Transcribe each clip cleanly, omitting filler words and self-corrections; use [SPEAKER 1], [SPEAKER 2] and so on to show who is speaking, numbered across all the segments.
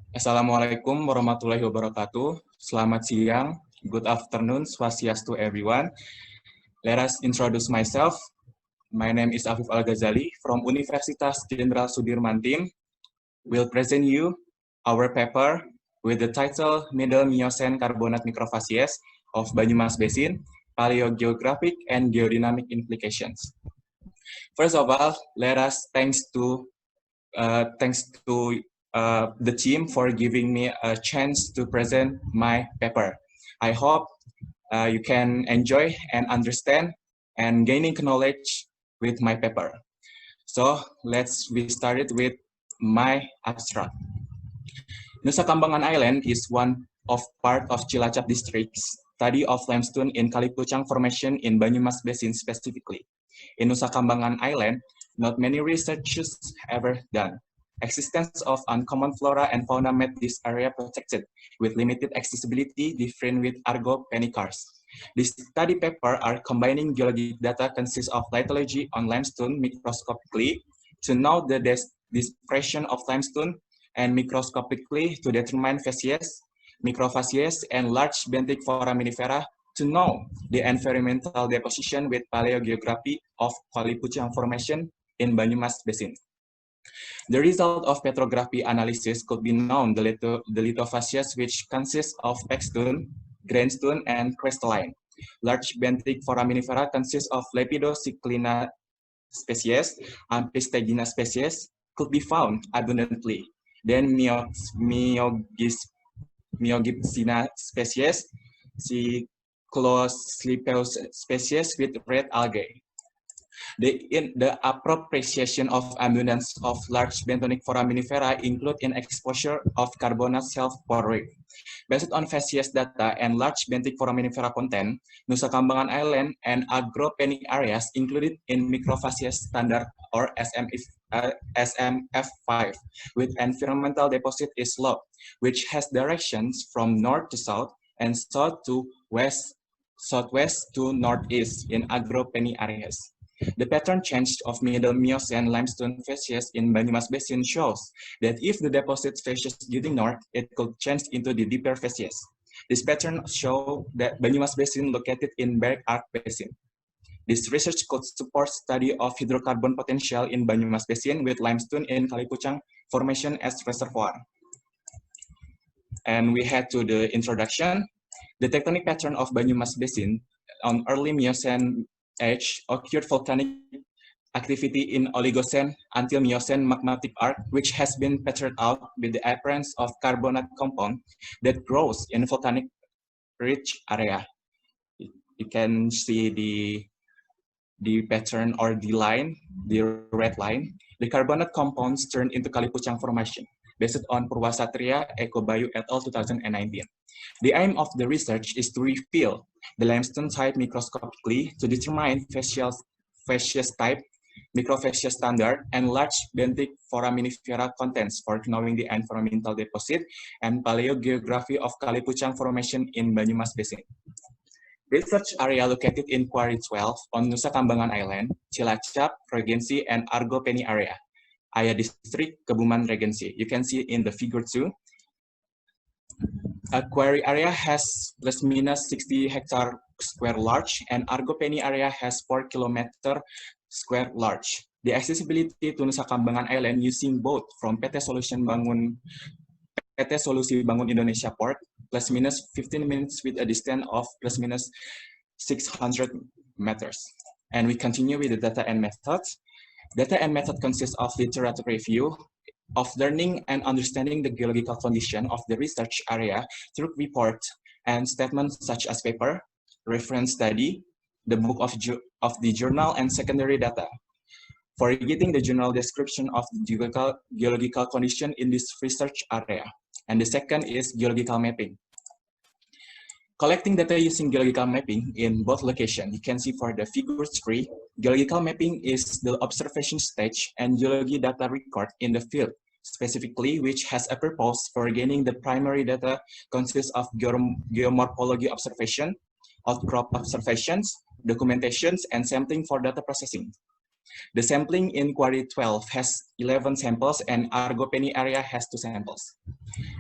[SPEAKER 1] Assalamualaikum warahmatullahi wabarakatuh. Selamat siang, good afternoon, swastiastu everyone. Let us introduce myself. My name is Afif Al-Ghazali from Universitas Jenderal Sudirman Tim. We'll present you our paper with the title Middle Miocene Carbonate Microfacies of Banyumas Basin, Paleogeographic and Geodynamic Implications. First of all, let us thanks to the team for giving me a chance to present my paper. I hope you can enjoy and understand and gaining knowledge with my paper. So let's be started with my abstract. Nusa Kambangan Island is one of part of Cilacap district's study of limestone in Kalipucang Formation in Banyumas Basin specifically. In Nusa Kambangan Island, not many researchers ever done. Existence of uncommon flora and fauna made this area protected, with limited accessibility different with argo-penicars. This study paper are combining geologic data consists of lithology on limestone microscopically to know the dispersion of limestone and microscopically to determine facies, microfacies, and large benthic foraminifera to know the environmental deposition with paleogeography of Kalipucang Formation in Banyumas Basin. The result of petrography analysis could be known the lithofacies, which consist of pegstone, grindstone, and crystalline. Large benthic foraminifera consist of Lepidocyclina species, Ampistegina species could be found abundantly. Then Myogipsina species, Cycloslipeus species with red algae. The appreciation of abundance of large benthonic foraminifera include in exposure of carbonate self-porate. Based on facies data and large benthic foraminifera content, Nusa Kambangan Island and agropenic areas included in microfacies standard or SMF5 with environmental deposit is low, which has directions from north to south and south to west, southwest to northeast in agropenic areas. The pattern change of Middle Miocene limestone facies in Banyumas Basin shows that if the deposit facies getting north, it could change into the deeper facies. This pattern shows that Banyumas Basin located in Berg Arc Basin. This research could support study of hydrocarbon potential in Banyumas Basin with limestone in Kalipucang Formation as reservoir. And we head to the introduction. The tectonic pattern of Banyumas Basin on early Miocene age occurred volcanic activity in Oligocene until Miocene magmatic arc, which has been patterned out with the appearance of carbonate compound that grows in volcanic rich area. You can see the pattern or the line, the red line. The carbonate compounds turned into Kalipucang Formation, based on Purwasatria Ekobayu et al. 2019. The aim of the research is to reveal the limestone type microscopically to determine facies type, microfacies standard, and large benthic foraminifera contents for knowing the environmental deposit and paleogeography of Kalipucang Formation in Banyumas Basin. Research area located in Quarry 12 on Nusa Kambangan Island, Cilacap, Regency, and Argopeni area, Aya District, Kebumen Regency. You can see in the figure 2. A quarry area has plus minus 60 hectare square large, and Argopeni area has 4 kilometer square large. The accessibility to Nusa Kambangan Island using boat from PT Solusi Bangun Indonesia Port plus minus 15 minutes with a distance of plus minus 600 meters. And we continue with the data and methods. Data and method consists of literature review, of learning and understanding the geological condition of the research area through reports and statements such as paper, reference study, the book of the journal, and secondary data. For getting the general description of the geological condition in this research area. And the second is geological mapping. Collecting data using geological mapping in both locations. You can see for the figure 3, geological mapping is the observation stage and geology data record in the field, specifically which has a purpose for gaining the primary data consists of geomorphology observation, outcrop observations, documentations, and sampling for data processing. The sampling in Quarry 12 has 11 samples and Argopeni area has 2 samples.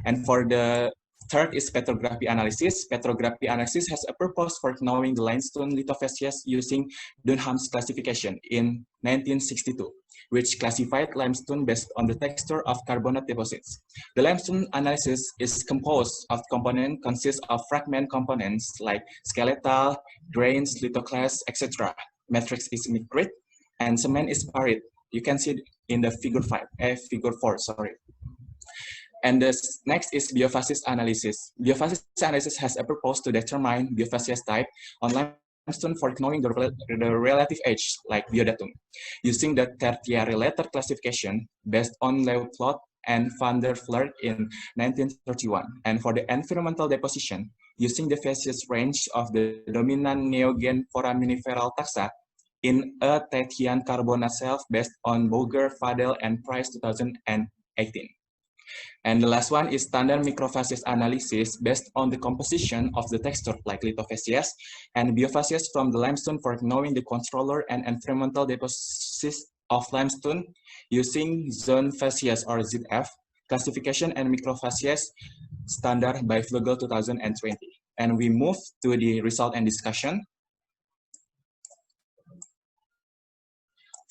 [SPEAKER 1] And for the third is petrography analysis. Petrography analysis has a purpose for knowing the limestone lithofacies using Dunham's classification in 1962, which classified limestone based on the texture of carbonate deposits. The limestone analysis is composed of components consists of fragment components like skeletal, grains, lithoclasts, etc. Matrix is micrite, and cement is pyrite. You can see it in the figure 4, sorry. And this next is biophasis analysis. Biophasis analysis has a purpose to determine biophasis type on limestone for knowing the relative age, like biodatum, using the tertiary letter classification based on Leuplot and van der Vliert in 1931. And for the environmental deposition, using the facies range of the dominant neogen foraminiferal taxa in a Tethyan carbonate shelf based on Boger, Fadel, and Price 2018. And the last one is standard microfacies analysis based on the composition of the texture like lithofacies and biofacies from the limestone for knowing the controller and environmental deposits of limestone using zone facies or ZF classification and microfacies standard by Vogel 2020. And we move to the result and discussion.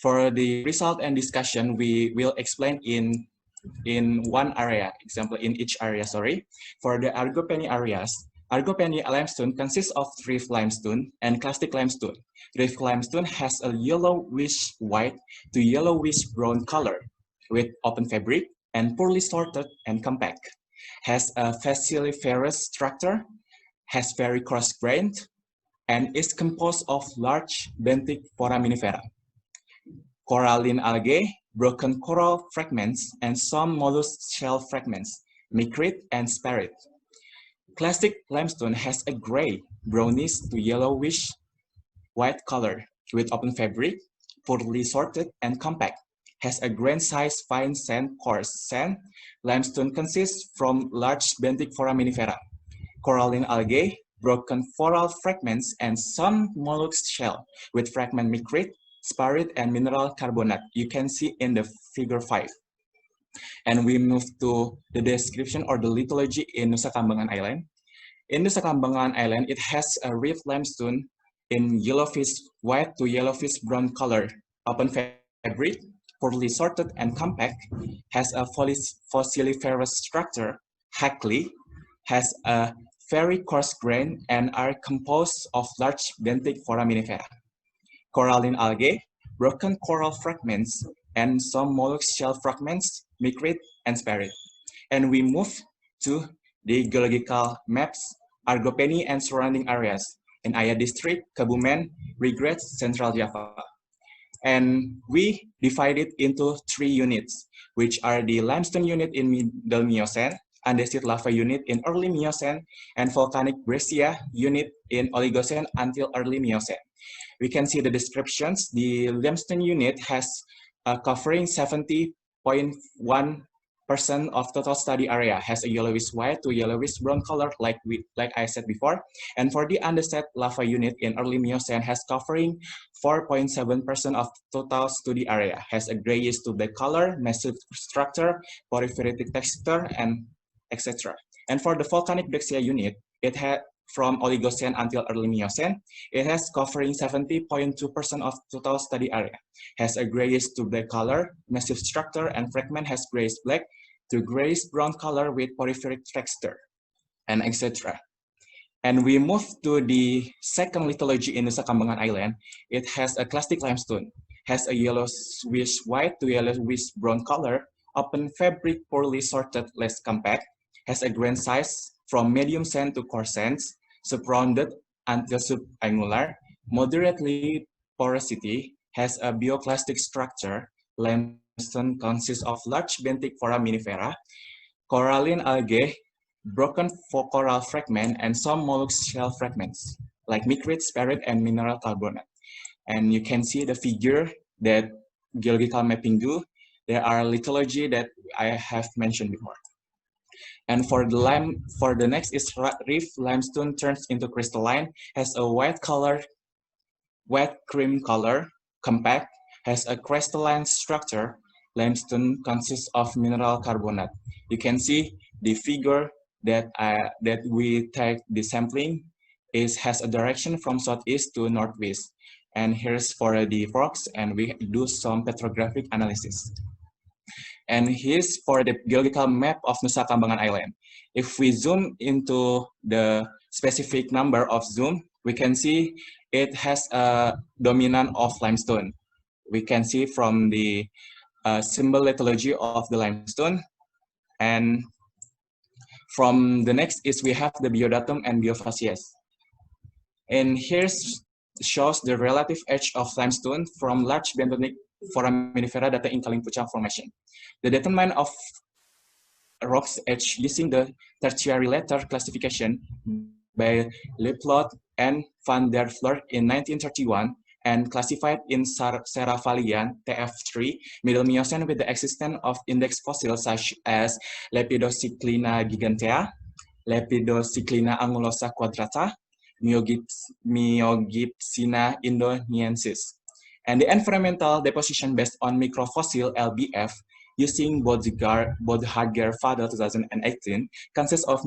[SPEAKER 1] For the result and discussion, we will explain in one area, example in each area, sorry. For the Argopeni areas, Argopeni limestone consists of Rift limestone and clastic limestone. Rift limestone has a yellowish white to yellowish brown color with open fabric and poorly sorted and compact. Has a fossiliferous structure, has very coarse-grained, and is composed of large benthic foraminifera. Coralline algae, broken coral fragments, and some mollusk shell fragments, micrite and sparite. Classic limestone has a gray, brownish to yellowish white color with open fabric, poorly sorted and compact. Has a grain size fine sand, coarse sand. Limestone consists from large benthic foraminifera. Coralline algae, broken coral fragments, and some mollusk shell with fragment micrite, sparite, and mineral carbonate. You can see in the figure 5. And we move to the description or the lithology in Nusa Kambangan Island. In Nusa Kambangan Island, it has a rift limestone in yellowish white to yellowish brown color, open fabric, poorly sorted and compact, has a fossiliferous structure, Hackley, has a very coarse grain and are composed of large benthic foraminifera. Coralline algae, broken coral fragments, and some mollusk shell fragments, micrite, and sparite. And we move to the geological maps, Argopeni and surrounding areas in Ayah District, Kebumen, Regrets, Central Java. And we divide it into 3 units, which are the limestone unit in Middle Miocene, andesite lava unit in early Miocene, and volcanic breccia unit in Oligocene until early Miocene. We can see the descriptions. The limestone unit has covering 70.1% of total study area, has a yellowish white to yellowish brown color like I said before. And for the andesite lava unit in early Miocene has covering 4.7% of total study area, has a grayish to black color, massive structure, porphyritic texture, and etc. And for the volcanic breccia unit, it had from Oligocene until early Miocene, it has covering 70.2% of total study area, has a grayish to black color, massive structure, and fragment has grayish black to grayish brown color with porphyric texture, and etc. And we move to the second lithology in Nusa Kambangan Island. It has a clastic limestone, has a yellowish white to yellowish brown color, open fabric, poorly sorted, less compact, has a grain size from medium sand to coarse sands, subrounded until subangular, moderately porosity, has a bioclastic structure. Limestone consists of large benthic foraminifera, coralline algae, broken coral fragment, and some mollusk shell fragments, like micrite, sparite, and mineral carbonate. And you can see the figure that geological mapping do. There are lithology that I have mentioned before. And for the next is rift limestone turns into crystalline, has a white color, white cream color, compact, has a crystalline structure. Limestone consists of mineral carbonate. You can see the figure that we take the sampling has a direction from southeast to northwest. And here's for the rocks, and we do some petrographic analysis. And here's for the geological map of Nusa Kambangan Island. If we zoom into the specific number of zoom, we can see it has a dominant of limestone. We can see from the symbol lithology of the limestone. And from the next is we have the biodatum and biofacies. And here shows the relative age of limestone from large benthonic foraminifera data in Kalingpuchang Formation. The determinant of rocks age using the tertiary later classification by Liplot and van der Vleur in 1931 and classified in Serravallian TF3 Middle Miocene with the existence of index fossils such as Lepidocyclina gigantea, Lepidocyclina angulosa quadrata, Myogipsina indonesiensis. And the environmental deposition based on microfossil LBF using Bodhager-Fadel 2018 consists of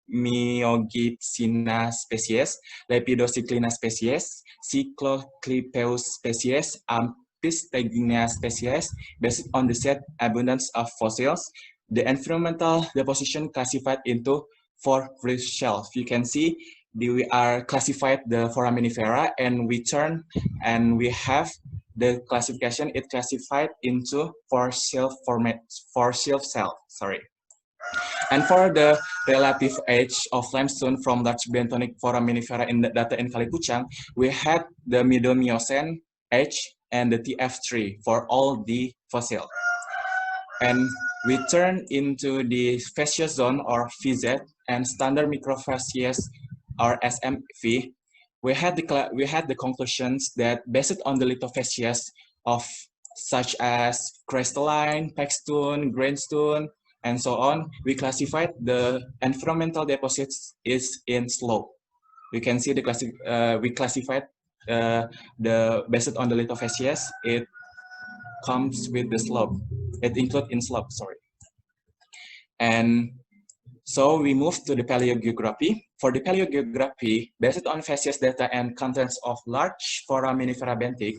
[SPEAKER 1] Myogipsina species, Lepidocyclina species, Cycloclipeus species, Ampistegnia species. Based on the said abundance of fossils, the environmental deposition classified into 4 reef shelf. You can see we are classified the foraminifera, and we turn and we have the classification. It classified into 4 shelf cell. Sorry. And for the relative age of limestone from large benthonic foraminifera in the data in Kalingpuchang, we had the Middle Miocene age and the TF3 for all the fossil. And we turn into the facies zone or VZ and standard microfacies or SMV. We had the conclusions that based on the lithofacies of such as crystalline, pegstone, grainstone, and so on, we classified the environmental deposits is in slope. We can see we classified the based on the lithofacies, it comes with the slope. It includes in slope, sorry. And so we move to the paleogeography. For the paleogeography, based on facies data and contents of large foraminifera benthic,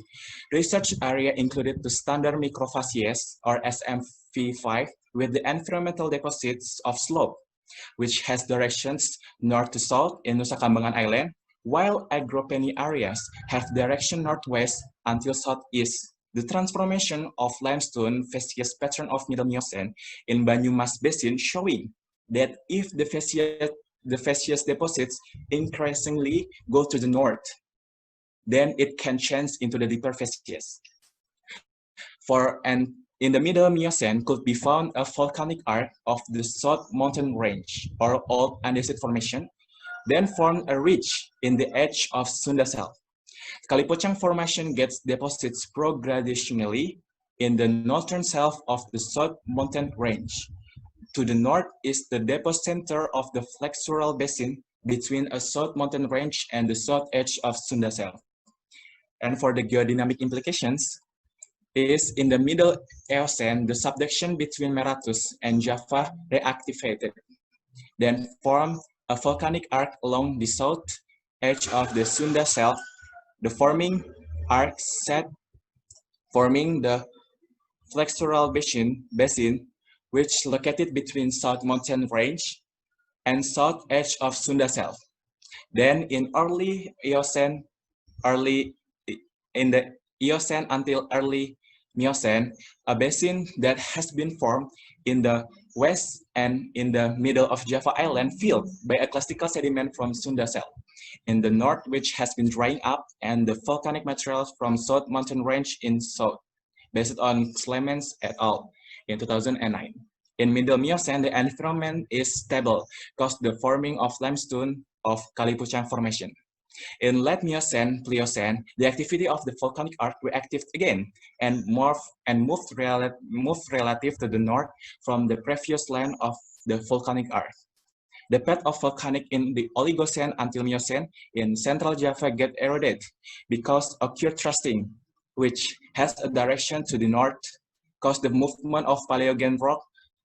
[SPEAKER 1] research area included the standard microfacies or SMV5 with the environmental deposits of slope, which has directions north to south in Nusa Kambangan Island, while agropeny areas have direction northwest until southeast. The transformation of limestone facies pattern of Middle Miocene in Banyumas Basin showing that if the facies deposits increasingly go to the north, then it can change into the deeper facies. And in the Middle Miocene could be found a volcanic arc of the South Mountain Range or Old Andesite Formation, then formed a ridge in the edge of Sunda Self. Kalingpuchang Formation gets deposits progradationally in the northern self of the South Mountain Range. To the north is the depot center of the flexural basin between a South Mountain Range and the south edge of Sunda Self. And for the geodynamic implications, is in the Middle Eocene, the subduction between Meratus and Java reactivated, then formed a volcanic arc along the south edge of the Sunda Self. The forming arc set forming the flexural basin, which located between South Mountain Range and south edge of Sunda Self. Then in early Eocene, in the Eocene until early Miocene, a basin that has been formed in the west and in the middle of Java Island filled by a classical sediment from Sunda Self. In the north, which has been drying up, and the volcanic materials from South Mountain Range in south, based on Clemens et al. In 2009. In Middle Miocene, the environment is stable, caused the forming of limestone of Kalingpuchang Formation. In late Miocene, Pliocene, the activity of the volcanic arc reacted again and moved relative to the north from the previous line of the volcanic arc. The path of volcanic in the Oligocene until Miocene in central Java get eroded because occurred thrusting, which has a direction to the north, caused the movement of Paleogen rock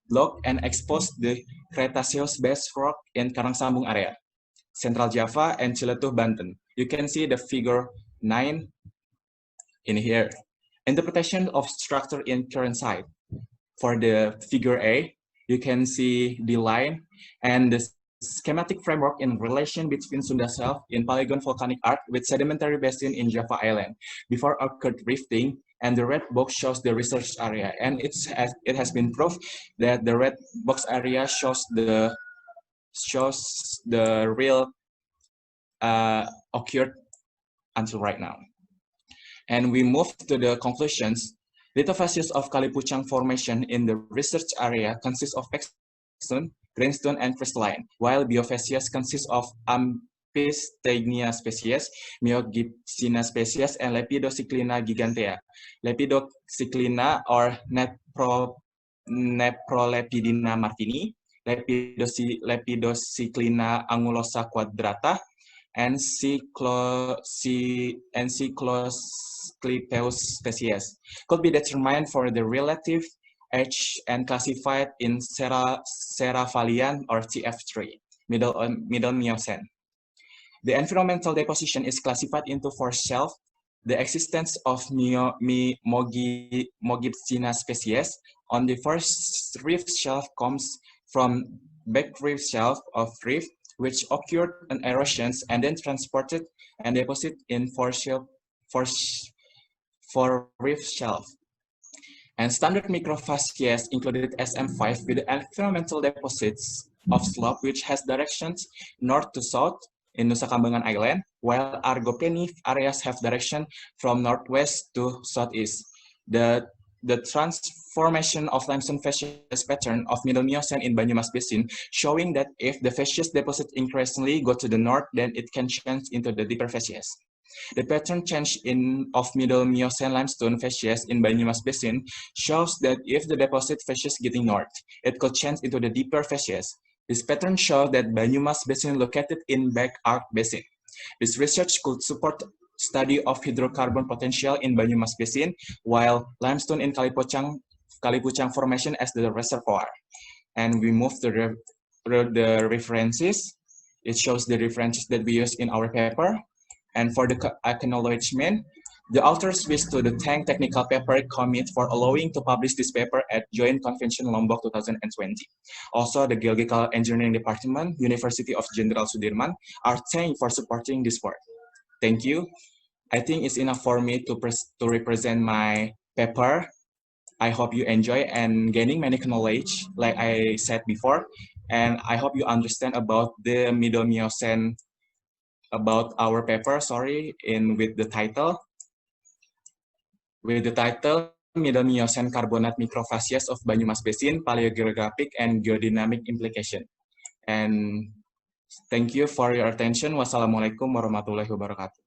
[SPEAKER 1] block and exposed the Cretaceous-based rock in Karangsambung area, Central Java and Ciletuh, Banten. You can see the figure 9 in here. Interpretation of structure in current site. For the figure A, you can see the line and the schematic framework in relation between Sunda Self in Paleogen volcanic arc with sedimentary basin in Java Island before occurred rifting, and the red box shows the research area. And it has been proved that the red box area shows the real occurred until right now. And we move to the conclusions. Lithophases of Kalipuchang Formation in the research area consists of pegstone, greenstone, and crystalline, while biophases consist of Ampistegnia species, Myogipsina species, and Lepidocyclina gigantea. Lepidocyclina or Neprolepidina martini, Lepidocyclina angulosa quadrata, and Cyclosclipeus species could be determined for the relative age and classified in Serravallayan or TF3, middle Miocene. The environmental deposition is classified into 4 shelves. The existence of Mogibsina species on the first reef shelf comes from back reef shelf of reef, which occurred in erosions and then transported and deposited in 4 reef shelf. And standard microphacies included SM5 with environmental deposits of slope which has directions north to south in Nusa Kambangan Island, while Argopeni areas have direction from northwest to southeast. The transformation of limestone facies pattern of Middle Miocene in Banyumas Basin, showing that if the facies deposit increasingly go to the north, then it can change into the deeper facies. The pattern change of Middle Miocene limestone facies in Banyumas Basin shows that if the deposit facies getting north, it could change into the deeper facies. This pattern shows that Banyumas Basin located in back arc basin. This research could support study of hydrocarbon potential in Banyumas Basin, while limestone in Kalipuchang Formation as the reservoir. And we move to the references. It shows the references that we use in our paper. And for the acknowledgement, the authors wish to thank Technical Paper Commit for allowing to publish this paper at Joint Convention Lombok 2020. Also, the Geological Engineering Department, University of Jenderal Sudirman, are thanked for supporting this work. Thank you. I think it's enough for me to represent my paper. I hope you enjoy and gaining many knowledge, like I said before. And I hope you understand about the Middle Miocene, about our paper, with the title. With the title, Middle Miocene Carbonate Microphacies of Banyumas Basin, Paleogeographic and Geodynamic Implication. And thank you for your attention. Wassalamualaikum warahmatullahi wabarakatuh.